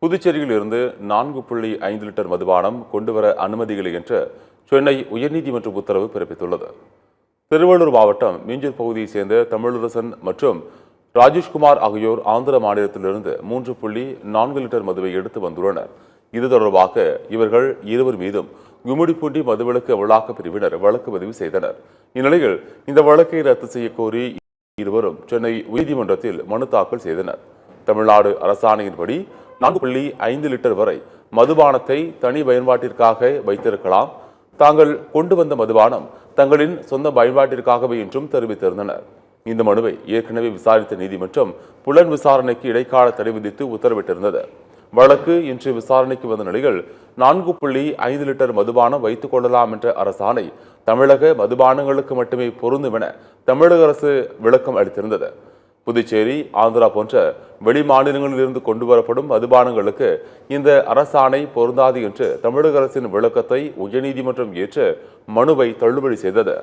புதுச்சேரியில் இருந்து 4.5 லிட்டர் மதுபானம் கொண்டுவர அனுமதியில்லை என்று சென்னை உயர்நீதிமன்றம் உத்தரவு பிறப்பித்துள்ளது. திருவள்ளூர் மாவட்டம் மீஞ்சூர் பகுதியைச் சேர்ந்த தமிழரசன் மற்றும் ராஜேஷ்குமார் ஆகியோர் ஆந்திர மாநிலத்திலிருந்து 3.4 லிட்டர் மதுவை எடுத்து வந்துள்ளனர். இது தொடர்பாக இவர்கள் இருவர் மீதும் கும்மிடிப்பூண்டி மதுவிலக்கு அமலாக்க பிரிவினர் வழக்கு பதிவு செய்தனர். இந்நிலையில் இந்த வழக்கை ரத்து செய்யக்கோரி இருவரும் சென்னை உயர்நீதிமன்றத்தில் மனு தாக்கல் செய்தனர். தமிழ்நாடு அரசாணையின்படி 4.5 லிட்டர் வரை மதுபானத்தை தனி பயன்பாட்டிற்காக வைத்திருக்கலாம். தாங்கள் கொண்டு வந்த மதுபானம் தங்களின் சொந்த பயன்பாட்டிற்காகவே என்றும் தெரிவித்திருந்தனர். இந்த மனுவை ஏற்கனவே விசாரித்த நீதிமன்றம் புலன் விசாரணைக்கு இடைக்கால தடை விதித்து உத்தரவிட்டிருந்தது. வழக்கு இன்று விசாரணைக்கு வந்த நிலையில் 4.5 லிட்டர் மதுபானம் வைத்துக் கொள்ளலாம் என்ற அரசாணை தமிழக மதுபானங்களுக்கு மட்டுமே பொருந்தும் என தமிழக அரசு விளக்கம் அளித்திருந்தது. புதுச்சேரி, ஆந்திரா போன்ற வெளி மாநிலங்களிலிருந்து கொண்டு வரப்படும் மதுபானங்களுக்கு இந்த அரசாணை பொருந்தாது என்று தமிழக அரசின் விளக்கத்தை உயர்நீதிமன்றம் ஏற்று மனுவை தள்ளுபடி செய்தது.